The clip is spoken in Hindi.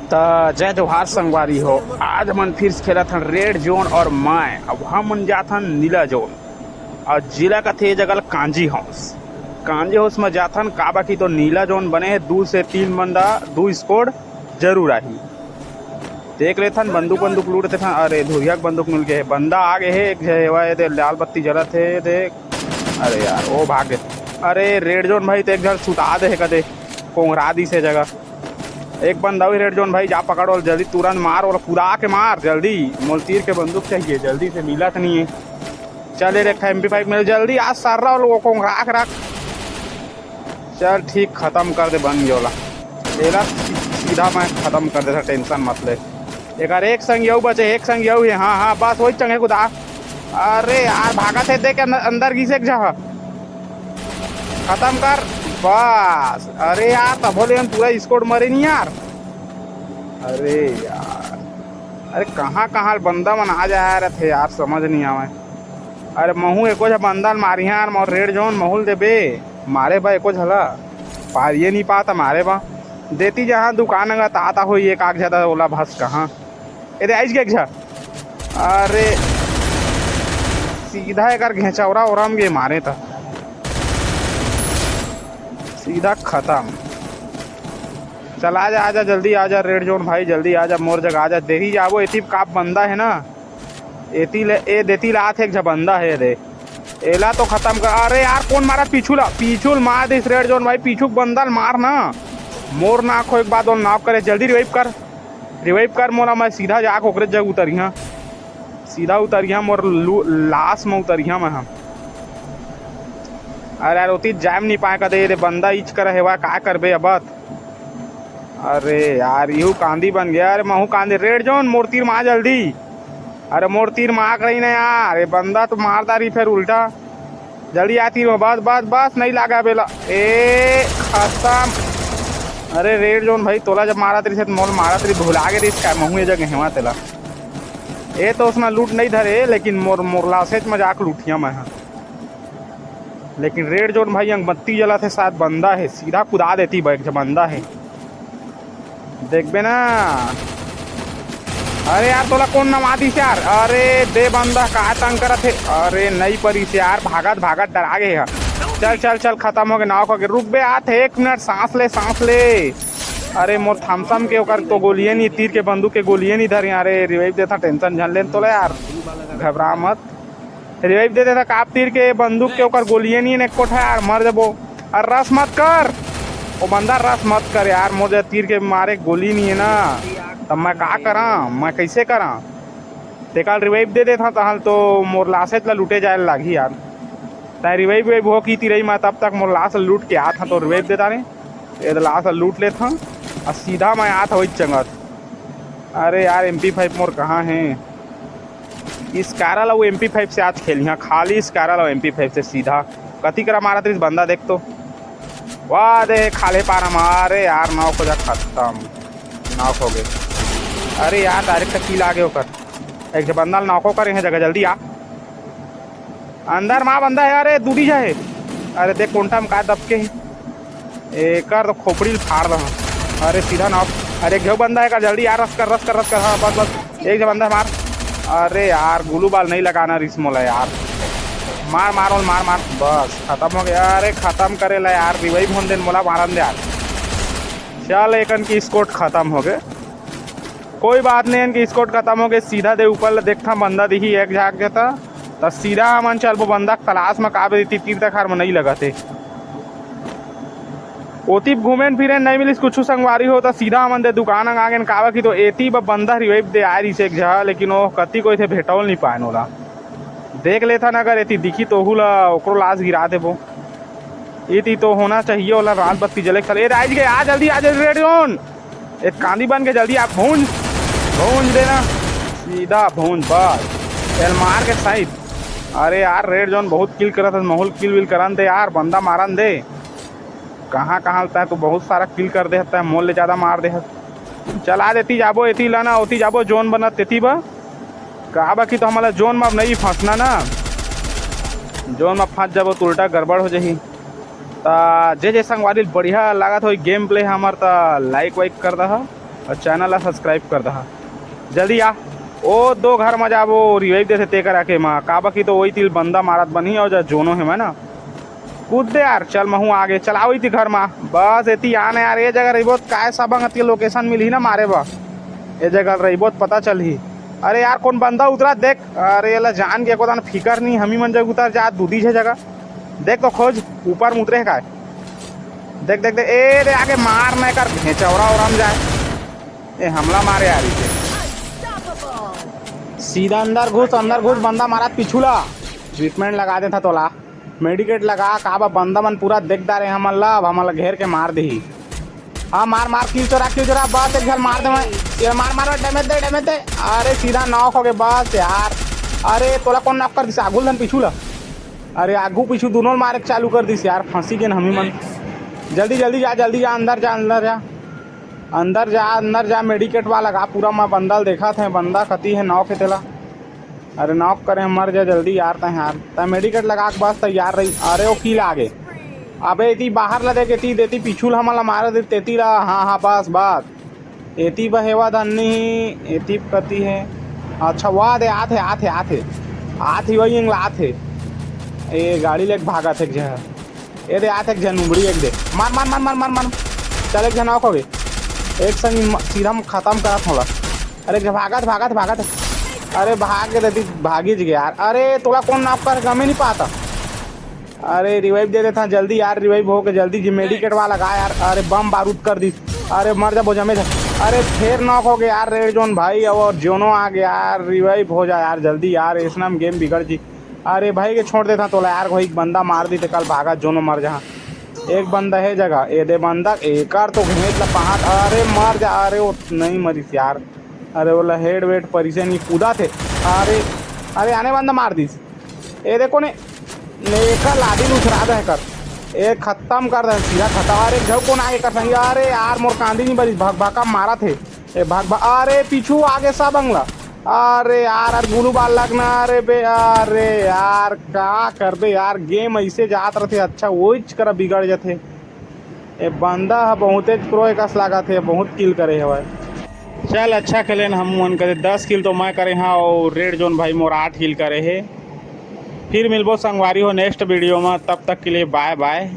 त जय जोहार संगवारी हो। आज मन फिर से खेलत हन रेड जोन और मैं अब हम मन जात हन नीला जोन और जिला का थे जगल कांजी हाउस में जात हन काबा की तो नीला जोन बने है 2 से 3 बंदा 2 स्कोर जरूर आही। देख लेथन बंदूक बंदूक लूट थे। अरे धुरिया बंदूक मिल गए बंदा आ गए है। एक दे लाल बत्ती जलत है देख। अरे यार वो भाग गए। अरे रेड जोन भाई तो एक घर सुता दे कदे कोंगरा दी से जगह। एक बंदा हुई रेड जोन भाई जा पकड़ो जल्दी तुरंत मार और कूदा के मार जल्दी। मोल तीर के बंदूक चाहिए जल्दी से मिला तो नहीं है। चल रे MP5 मिल जल्दी आज सार रहा लोगों को राख रख। चल ठीक खत्म कर दे बन जोला लेला सीधा मैं खत्म कर देता टेंशन मत ले। एक संग यू बचे एक संग यू है। हाँ हाँ बस वही चंगे कुदा। अरे यार भागा थे देख अंदर घिसे जा खत्म कर बस। अरे यार तब बोले हम पूरा स्कोर मरे नहीं यार। अरे यार अरे कहाँ कहाँ बंदा मन आ जा रहे थे यार समझ नहीं आवे। अरे महू एको झ बंदा मारी यार मोर रेड जोन महूल दे बे मारे बा एको झला पारिए नहीं पाता मारे बा देती जहाँ दुकान अगर ताता हो एक आग जाता ओला भस कहाँ अरे आइज के झा। अरे सीधा एक घेचौरा ओरम गे मारे था सीधा खत्म। चल आजा जल्दी आजा रेड जोन भाई जल्दी आजा मोर जगह आजा देरी जाबो। एती काप बंदा है ना एती ले ए देती लात एक बंदा है दे एला तो खत्म कर। अरे यार कौन मारा पीछूल मार दे रेड जोन भाई पीछू बंदा मार ना मोर नाक हो एक बात और नाक करे जल्दी रिवाइव कर मोला मैं सीधा जाके ओकरे जग उतरिया सीधा उतरिया मोर लाश में उतरिया मैं हम। अरे यार उती जाम नहीं पाए कदे रे बंदा इच कर हेवा का करबे अब। अरे यार यू कांदी बन गया। अरे महू कांदी रेड जोन मोर तीर मार जल्दी। अरे मोर तीर मार रही ना यार ये बंदा तो मारदा रही फिर उल्टा जल्दी आती हो बस बस बस नहीं लगा बेला ए खत्म। अरे रेड जोन भाई तोला जब मारा तरी से मोल मारा तरी भुला के रही इसका महू ये जगह हेवा तेला ये तो उसने लूट नहीं धरे लेकिन मोरला से मजाक लूटिया मैं। लेकिन रेड जोन भाई अंगबत्ती जला थे शायद बंदा है सीधा कुदा देती बैग जब बंदा है देखबे ना। अरे यार तोला कौन नवा दी से यार। अरे दे बंदा का तंग करत है। अरे नहीं परी से यार भागत डरा गए है। चल खत्म हो गए नाव के रुक बे आते 1 मिनट सांस ले। अरे मोर थमसम के ओकर तो गोलियां नहीं तीर के बंदूक के गोलियां नहीं धरी। अरे रिवाइव देता टेंशन झन लेन तोला यार घबरा मत रिवाइव दे देता काप तीर के बंदूक के ओकर गोलियां नहीं ने कोठा यार मर जबो। और रस मत कर वो बंदा रस मत कर यार मुझे तीर के मारे गोली नहीं है ना तब मैं का करा मैं कैसे करा तेकाल रिवाइव दे देता तहल तो मोर लाशे ला लूटे जाए लागी यार तय रिवाइव हो की रही मैं तब तक मोर लाश लूट के आता तो रिवाइव देता नहीं ये लाश लूट लेता और सीधा मैं आता वही चंगत। अरे यार MP5 मोर कहाँ है इस कारा ला वो MP5 से आज खेलिया खाली इस कारा ला MP5 से सीधा कति करा मारा तरी बंदा देख तो वाह दे खाले पारा मारे यार नाव को जा खत्म नाव हो गए। अरे यार डायरेक्ट किल आगे होकर एक बंदा नाव को करे जगह जल्दी आ अंदर माँ बंदा है। अरे दूरी जाए अरे देख कोंटा में का दब के एक तो खोपड़ी फाड़ रहा। अरे सीधा नाव अरे घेव बंदा है का जल्दी यार रस कर हाँ बस एक बंदा मार। अरे यार गुलू बाल नहीं लगाना रिस मोला यार मार बस खत्म हो गया। अरे खत्म करे ला यार रिवाइव होने देन मोला मारन दे यार। चल एकन की स्कोट खत्म हो गए कोई बात नहीं इनकी स्कोट खत्म हो गए सीधा दे ऊपर देखता बंदा दिखी एक झाक देता तो सीधा मन चल वो बंदा तलाश में काबे देती तीर तक में नहीं लगाते ओती घूमे फिरे नहीं मिली कुछ संगवारी हो तो सीधा मन दे दुकान आगे काबा की तो एती बंदा रिवाइव दे आ रही से एक जगह लेकिन वो कति कोई थे भेटौल नहीं पाए ओला देख लेता ना अगर एती दिखी तो हुला ओकरो लाश गिरा देबो एती तो होना चाहिए ओला रात बत्ती जले चल ए राइज के आ जल्दी रेड जोन एक कांदी बन के जल्दी आप भूंज देना सीधा भूंज बस एल मार के साइड। अरे यार रेड जोन बहुत किल करत है माहौल किल विल करन दे यार बंदा मारन दे कहाँ होता है तो बहुत सारा किल कर दे है मोल ले ज़्यादा मार दे चला देती जाबो एती लाना होती जाबो जोन बनत तेती बा का बाकी तो हमारा जोन में अब नहीं फंसना ना जोन में फंस जाबो तो उल्टा गड़बड़ हो जाही। जे संगवारी बढ़िया लागत हो गेम प्ले हमार तो लाइक वाइक कर दह और चैनल ला सब्सक्राइब कर दहा जल्दी आ। ओ दो घर में जाबो रिवाइव देते ते करा के माँ काबा की तो वही तिल बंदा मारत बनी और जा जोनो है मैं ना कूद दे यार। चल महू आगे चलाओ थी घर में बस एती आने यार ये जगह रही बहुत काय सबंग अति लोकेशन मिली ना मारे बा ये जगह रही बहुत पता चल ही। अरे यार कौन बंदा उतरा देख। अरे ये जान के को फिकर नहीं हमी मन जग उतर जा दूधी है जगह देख तो खोज ऊपर में उतरे का देख देख देख ए रे आगे मार नहीं कर चौरा उड़म जाए ए हमला मारे यार इसे सीधा अंदर घुस बंदा मारा पिछुला ट्रीटमेंट लगा दे था तोला मेडिकेट लगा काबा बंदा मन पूरा देखदार है हमला घेर के मार दे। हाँ मार मार किल चोरा बस एक घर मार दे मैं ये मार डैमेज दे। अरे सीधा नॉक हो गए बस यार। अरे तोला कौन नॉक कर दिस आगुल धन पिछुला। अरे आगू पिछू दोनों मारे चालू कर दिस यार फंसी गए हमी मन। जल्दी जा अंदर जा मेडिकेट वाला लगा पूरा मैं बंदल देखा था बंदा कती है नॉक है तेला। अरे नॉक करे मर जा जल्दी यार तय मेडिकेट लगा के बस तैयार रही। अरे वो कील आगे अबे एती बाहर ला देके ती देती पिछुल हमला मार दे तेती ला। हाँ बस बात एती बहेवा धन्नी एती कती है। अच्छा वाह दे आथे वही इंगला आथे ए गाड़ी लेके भागा थे ए दे आथे उबड़ी एक दे मार चल एक जन हो गए एक संग सीधा खत्म करा थोड़ा। अरे भागत अरे भाग के देती भागी गया यार। अरे तोला कौन नाप कर गमे नहीं पाता। अरे रिवाइव दे देता जल्दी यार रिवाइव हो के जल्दी जी मेडिकेट वाला लगा यार। अरे बम बारूद कर दी। अरे मर जा बोझा में अरे फिर नॉक हो गया यार रेड जोन भाई और जोनो आ गया यार रिवाइव हो जा यार जल्दी यार इस नाम गेम बिगड़ जी। अरे भाई के छोड़ देता तोला यार कोई बंदा मार दी थे कल भागा जोनो मर जा। एक बंदा है जगह ए दे बंदा एक तो घेच ला पहाड़। अरे मर जा। अरे वो नहीं मरीस यार। अरे बोला हेड वेट परिसे नहीं कूदा थे। अरे आने बंदा मार दीस ए देखो ने लेकर लादी उछरा दे कर ए खत्म कर दे सीधा खत्म। अरे घर कौन आगे कर सही। अरे यार मोर कांदी नहीं बरी भाग मारा थे ए भाग अरे पीछू आगे सब बंगला। अरे यार गुलू बाल लगना। अरे यार का कर बे यार गेम ऐसे जात रहे अच्छा वही कर बिगड़ जाते। ए बंदा बहुत प्रो कस लगा थे बहुत किल करे हवा। चल अच्छा खेले हम मन करे 10 किल तो मैं करे हाँ और रेड जोन भाई मोर 8 किल करे है। फिर मिलबो संगवारी हो नेक्स्ट वीडियो में तब तक के लिए बाय बाय।